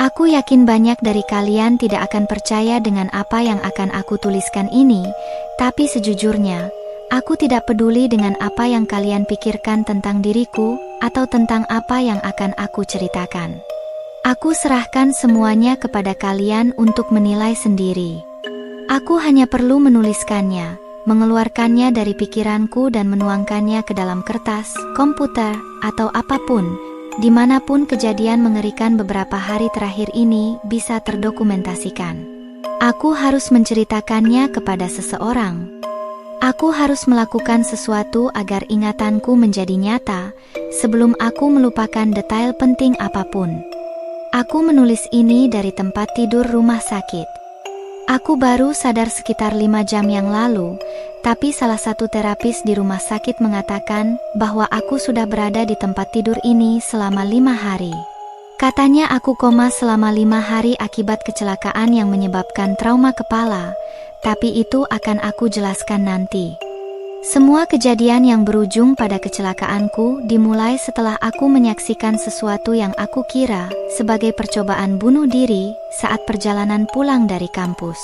Aku yakin banyak dari kalian tidak akan percaya dengan apa yang akan aku tuliskan ini, tapi sejujurnya, aku tidak peduli dengan apa yang kalian pikirkan tentang diriku, atau tentang apa yang akan aku ceritakan. Aku serahkan semuanya kepada kalian untuk menilai sendiri. Aku hanya perlu menuliskannya, mengeluarkannya dari pikiranku dan menuangkannya ke dalam kertas, komputer, atau apapun, dimanapun kejadian mengerikan beberapa hari terakhir ini bisa terdokumentasikan. Aku harus menceritakannya kepada seseorang. Aku harus melakukan sesuatu agar ingatanku menjadi nyata, sebelum aku melupakan detail penting apapun. Aku menulis ini dari tempat tidur rumah sakit. Aku baru sadar sekitar 5 jam yang lalu, tapi salah satu terapis di rumah sakit mengatakan bahwa aku sudah berada di tempat tidur ini selama 5 hari. Katanya aku koma selama 5 hari akibat kecelakaan yang menyebabkan trauma kepala, tapi itu akan aku jelaskan nanti. Semua kejadian yang berujung pada kecelakaanku dimulai setelah aku menyaksikan sesuatu yang aku kira sebagai percobaan bunuh diri saat perjalanan pulang dari kampus.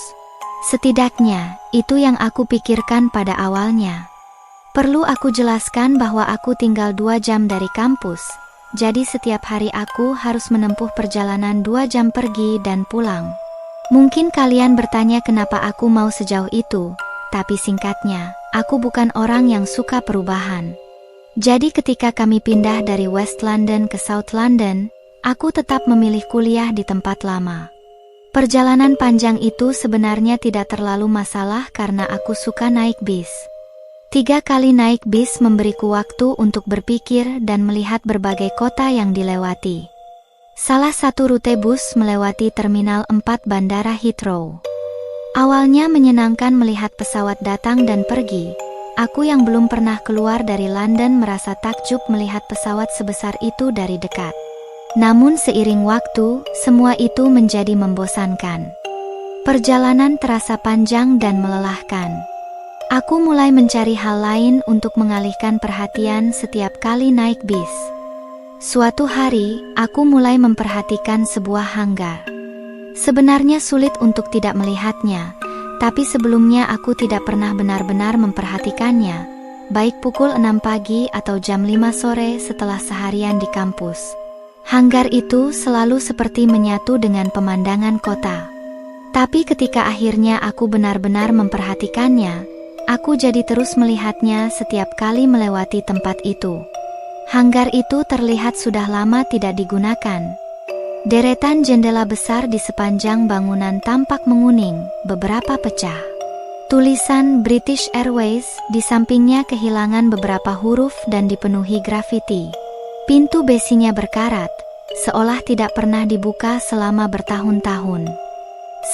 Setidaknya, itu yang aku pikirkan pada awalnya. Perlu aku jelaskan bahwa aku tinggal 2 jam dari kampus, jadi setiap hari aku harus menempuh perjalanan 2 jam pergi dan pulang. Mungkin kalian bertanya kenapa aku mau sejauh itu, tapi singkatnya, aku bukan orang yang suka perubahan. Jadi ketika kami pindah dari West London ke South London, aku tetap memilih kuliah di tempat lama. Perjalanan panjang itu sebenarnya tidak terlalu masalah karena aku suka naik bis. 3 kali naik bis memberiku waktu untuk berpikir dan melihat berbagai kota yang dilewati. Salah satu rute bus melewati Terminal 4 Bandara Heathrow. Awalnya menyenangkan melihat pesawat datang dan pergi. Aku yang belum pernah keluar dari London merasa takjub melihat pesawat sebesar itu dari dekat. Namun seiring waktu, semua itu menjadi membosankan. Perjalanan terasa panjang dan melelahkan. Aku mulai mencari hal lain untuk mengalihkan perhatian setiap kali naik bis. Suatu hari, aku mulai memperhatikan sebuah hanggar. Sebenarnya sulit untuk tidak melihatnya, tapi sebelumnya aku tidak pernah benar-benar memperhatikannya, baik pukul 6 pagi atau jam 5 sore setelah seharian di kampus. Hanggar itu selalu seperti menyatu dengan pemandangan kota. Tapi ketika akhirnya aku benar-benar memperhatikannya, aku jadi terus melihatnya setiap kali melewati tempat itu. Hanggar itu terlihat sudah lama tidak digunakan. Deretan jendela besar di sepanjang bangunan tampak menguning, beberapa pecah. Tulisan British Airways di sampingnya kehilangan beberapa huruf dan dipenuhi grafiti. Pintu besinya berkarat, seolah tidak pernah dibuka selama bertahun-tahun.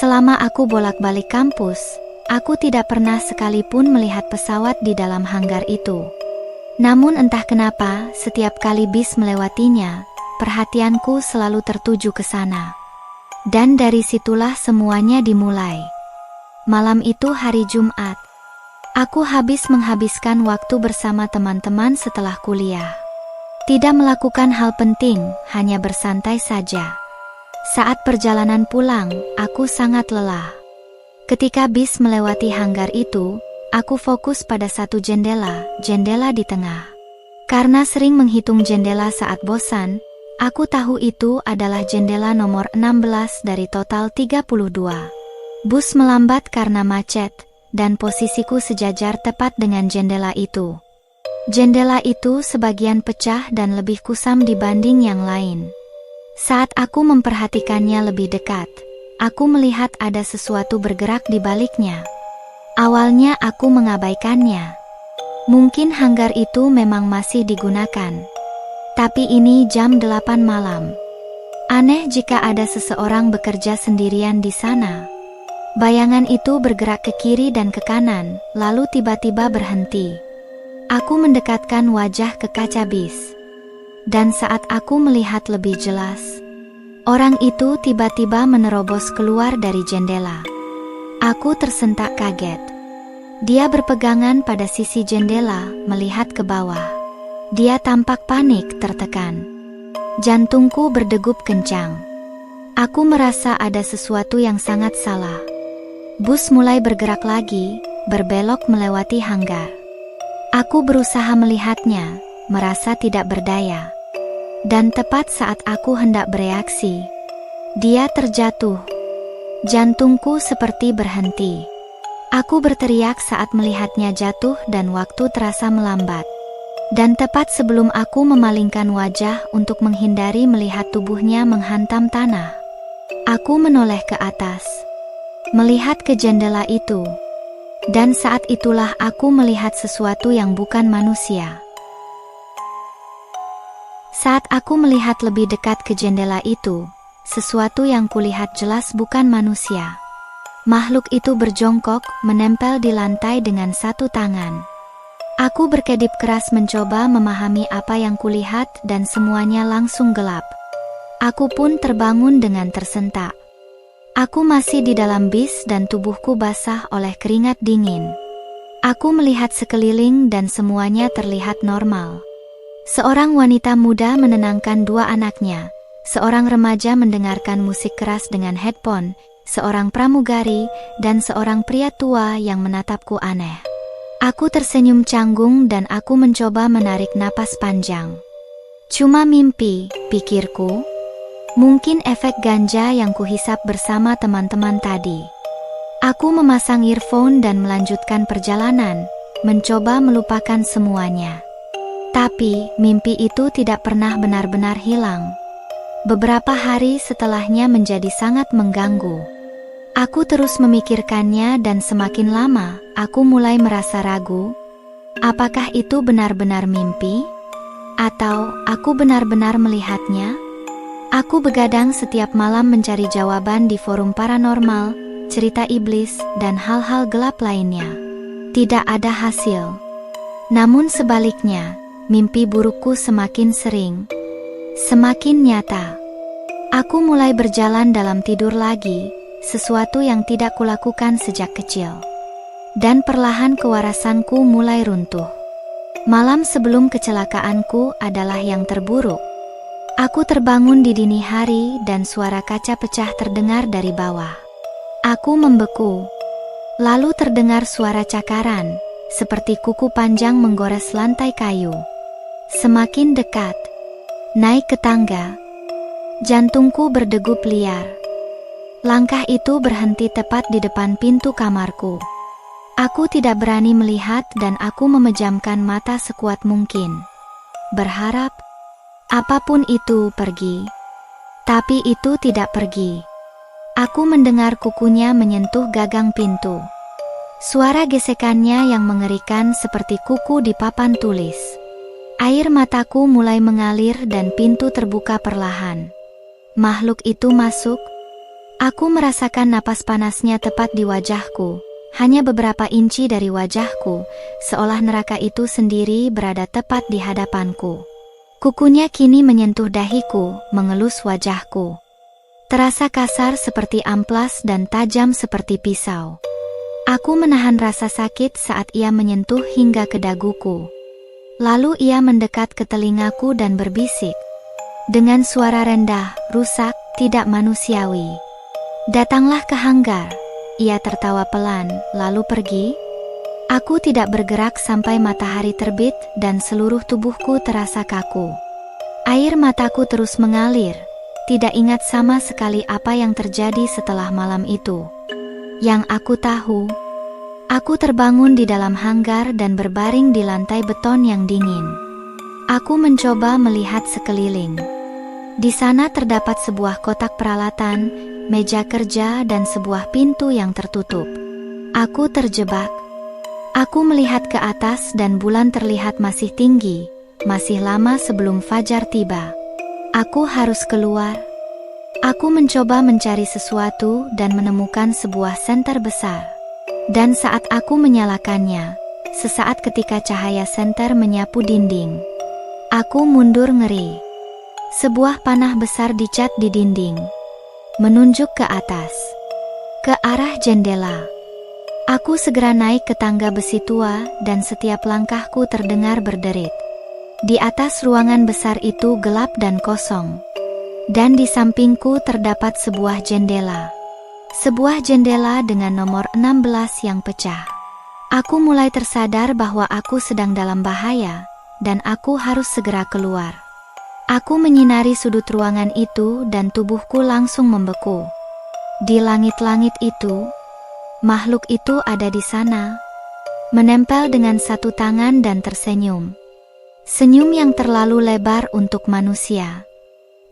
Selama aku bolak-balik kampus, aku tidak pernah sekalipun melihat pesawat di dalam hanggar itu. Namun entah kenapa, setiap kali bis melewatinya, perhatianku selalu tertuju ke sana. Dan dari situlah semuanya dimulai. Malam itu hari Jumat. Aku menghabiskan waktu bersama teman-teman setelah kuliah. Tidak melakukan hal penting, hanya bersantai saja. Saat perjalanan pulang, aku sangat lelah. Ketika bis melewati hanggar itu, aku fokus pada satu jendela di tengah. Karena sering menghitung jendela saat bosan, aku tahu itu adalah jendela nomor 16 dari total 32. Bus melambat karena macet, dan posisiku sejajar tepat dengan jendela itu. Jendela itu sebagian pecah dan lebih kusam dibanding yang lain. Saat aku memperhatikannya lebih dekat, aku melihat ada sesuatu bergerak di baliknya. Awalnya aku mengabaikannya. Mungkin hanggar itu memang masih digunakan. Tapi ini jam 8 malam. Aneh jika ada seseorang bekerja sendirian di sana. Bayangan itu bergerak ke kiri dan ke kanan, lalu tiba-tiba berhenti. Aku mendekatkan wajah ke kaca bis. Dan saat aku melihat lebih jelas, orang itu tiba-tiba menerobos keluar dari jendela. Aku tersentak kaget. Dia berpegangan pada sisi jendela, melihat ke bawah. Dia tampak panik, tertekan. Jantungku berdegup kencang. Aku merasa ada sesuatu yang sangat salah. Bus mulai bergerak lagi, berbelok melewati hanggar. Aku berusaha melihatnya, merasa tidak berdaya. Dan tepat saat aku hendak bereaksi, dia terjatuh. Jantungku seperti berhenti. Aku berteriak saat melihatnya jatuh dan waktu terasa melambat. Dan tepat sebelum aku memalingkan wajah untuk menghindari melihat tubuhnya menghantam tanah, aku menoleh ke atas, melihat ke jendela itu. Dan saat itulah aku melihat sesuatu yang bukan manusia. Saat aku melihat lebih dekat ke jendela itu, sesuatu yang kulihat jelas bukan manusia. Makhluk itu berjongkok, menempel di lantai dengan satu tangan. Aku berkedip keras mencoba memahami apa yang kulihat dan semuanya langsung gelap. Aku pun terbangun dengan tersentak. Aku masih di dalam bis dan tubuhku basah oleh keringat dingin. Aku melihat sekeliling dan semuanya terlihat normal. Seorang wanita muda menenangkan dua anaknya. Seorang remaja mendengarkan musik keras dengan headphone. Seorang pramugari dan seorang pria tua yang menatapku aneh. Aku tersenyum canggung dan aku mencoba menarik napas panjang. Cuma mimpi, pikirku. Mungkin efek ganja yang kuhisap bersama teman-teman tadi. Aku memasang earphone dan melanjutkan perjalanan, mencoba melupakan semuanya. Tapi, mimpi itu tidak pernah benar-benar hilang. Beberapa hari setelahnya menjadi sangat mengganggu. Aku terus memikirkannya dan semakin lama, aku mulai merasa ragu. Apakah itu benar-benar mimpi? Atau aku benar-benar melihatnya? Aku begadang setiap malam mencari jawaban di forum paranormal, cerita iblis, dan hal-hal gelap lainnya. Tidak ada hasil. Namun sebaliknya, mimpi burukku semakin sering, semakin nyata. Aku mulai berjalan dalam tidur lagi, sesuatu yang tidak kulakukan sejak kecil. Dan perlahan kewarasanku mulai runtuh. Malam sebelum kecelakaanku adalah yang terburuk. Aku terbangun di dini hari dan suara kaca pecah terdengar dari bawah. Aku membeku. Lalu terdengar suara cakaran, seperti kuku panjang menggores lantai kayu. Semakin dekat. Naik ke tangga. Jantungku berdegup liar. Langkah itu berhenti tepat di depan pintu kamarku. Aku tidak berani melihat dan aku memejamkan mata sekuat mungkin. Berharap apapun itu pergi. Tapi itu tidak pergi. Aku mendengar kukunya menyentuh gagang pintu. Suara gesekannya yang mengerikan seperti kuku di papan tulis. Air mataku mulai mengalir dan pintu terbuka perlahan. Makhluk itu masuk. Aku merasakan napas panasnya tepat di wajahku, hanya beberapa inci dari wajahku, seolah neraka itu sendiri berada tepat di hadapanku. Kukunya kini menyentuh dahiku, mengelus wajahku. Terasa kasar seperti amplas dan tajam seperti pisau. Aku menahan rasa sakit saat ia menyentuh hingga ke daguku. Lalu ia mendekat ke telingaku dan berbisik. Dengan suara rendah, rusak, tidak manusiawi. Datanglah ke hanggar. Ia tertawa pelan, lalu pergi. Aku tidak bergerak sampai matahari terbit dan seluruh tubuhku terasa kaku. Air mataku terus mengalir, tidak ingat sama sekali apa yang terjadi setelah malam itu. Yang aku tahu, aku terbangun di dalam hanggar dan berbaring di lantai beton yang dingin. Aku mencoba melihat sekeliling. Di sana terdapat sebuah kotak peralatan, meja kerja dan sebuah pintu yang tertutup. Aku terjebak. Aku melihat ke atas dan bulan terlihat masih tinggi, masih lama sebelum fajar tiba. Aku harus keluar. Aku mencoba mencari sesuatu dan menemukan sebuah senter besar. Dan saat aku menyalakannya, sesaat ketika cahaya senter menyapu dinding, aku mundur ngeri. Sebuah panah besar dicat di dinding, menunjuk ke atas, ke arah jendela. Aku segera naik ke tangga besi tua dan setiap langkahku terdengar berderit. Di atas ruangan besar itu gelap dan kosong. Dan di sampingku terdapat sebuah jendela. Sebuah jendela dengan nomor 16 yang pecah. Aku mulai tersadar bahwa aku sedang dalam bahaya, dan aku harus segera keluar. Aku menyinari sudut ruangan itu dan tubuhku langsung membeku. Di langit-langit itu, makhluk itu ada di sana, menempel dengan satu tangan dan tersenyum. Senyum yang terlalu lebar untuk manusia,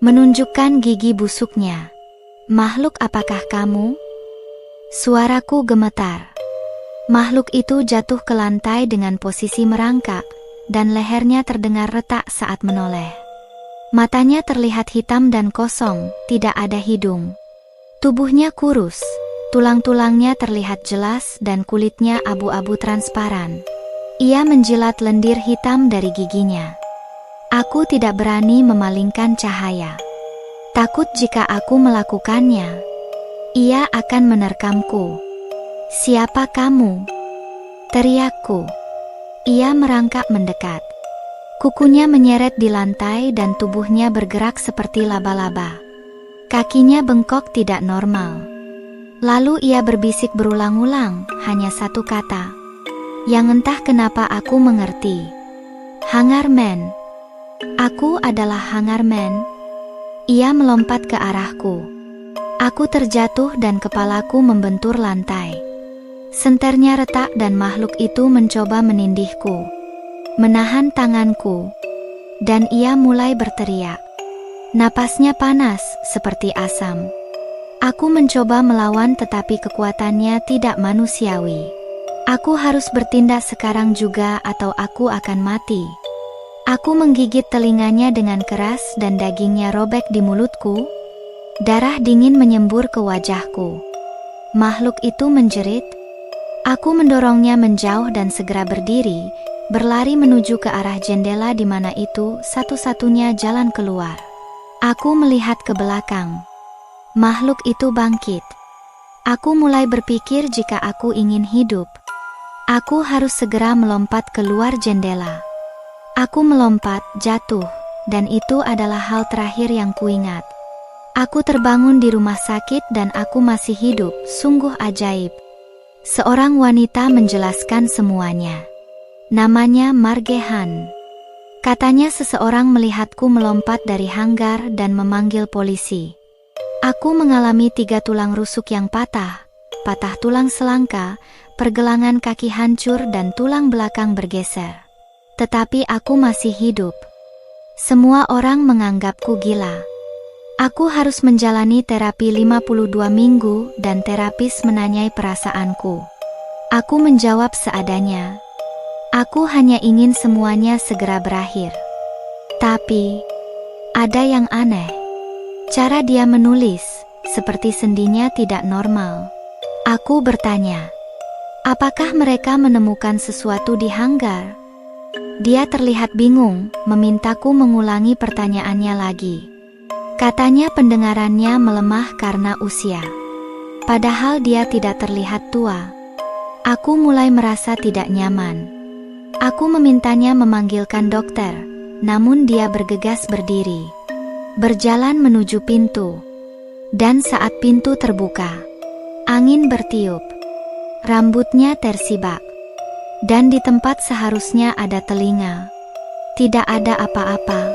menunjukkan gigi busuknya. Makhluk, apakah kamu? Suaraku gemetar. Makhluk itu jatuh ke lantai dengan posisi merangkak, dan lehernya terdengar retak saat menoleh. Matanya terlihat hitam dan kosong, tidak ada hidung. Tubuhnya kurus, tulang-tulangnya terlihat jelas dan kulitnya abu-abu transparan. Ia menjilat lendir hitam dari giginya. Aku tidak berani memalingkan cahaya. Takut jika aku melakukannya, ia akan menerkamku. "Siapa kamu?" teriakku. Ia merangkak mendekat. Kukunya menyeret di lantai dan tubuhnya bergerak seperti laba-laba. Kakinya bengkok tidak normal. Lalu ia berbisik berulang-ulang, hanya satu kata, yang entah kenapa aku mengerti. "Hangarman. Aku adalah Hangarman." Ia melompat ke arahku. Aku terjatuh dan kepalaku membentur lantai. Senternya retak dan makhluk itu mencoba menindihku, menahan tanganku, dan ia mulai berteriak. Napasnya panas seperti asam. Aku mencoba melawan tetapi kekuatannya tidak manusiawi. Aku harus bertindak sekarang juga atau aku akan mati. Aku menggigit telinganya dengan keras dan dagingnya robek di mulutku. Darah dingin menyembur ke wajahku. Makhluk itu menjerit. Aku mendorongnya menjauh dan segera berdiri, berlari menuju ke arah jendela di mana itu satu-satunya jalan keluar. Aku melihat ke belakang. Makhluk itu bangkit. Aku mulai berpikir jika aku ingin hidup, aku harus segera melompat keluar jendela. Aku melompat, jatuh, dan itu adalah hal terakhir yang kuingat. Aku terbangun di rumah sakit dan aku masih hidup, sungguh ajaib. Seorang wanita menjelaskan semuanya. Namanya Margehan. Katanya seseorang melihatku melompat dari hanggar dan memanggil polisi. Aku mengalami 3 tulang rusuk yang patah tulang selangka, pergelangan kaki hancur dan tulang belakang bergeser. Tetapi aku masih hidup. Semua orang menganggapku gila. Aku harus menjalani terapi 52 minggu dan terapis menanyai perasaanku. Aku menjawab seadanya. Aku hanya ingin semuanya segera berakhir. Tapi, ada yang aneh. Cara dia menulis, seperti sendinya tidak normal. Aku bertanya, apakah mereka menemukan sesuatu di hanggar? Dia terlihat bingung, memintaku mengulangi pertanyaannya lagi. Katanya pendengarannya melemah karena usia. Padahal dia tidak terlihat tua. Aku mulai merasa tidak nyaman. Aku memintanya memanggilkan dokter, namun dia bergegas berdiri, berjalan menuju pintu. Dan saat pintu terbuka, angin bertiup. Rambutnya tersibak. Dan di tempat seharusnya ada telinga, tidak ada apa-apa.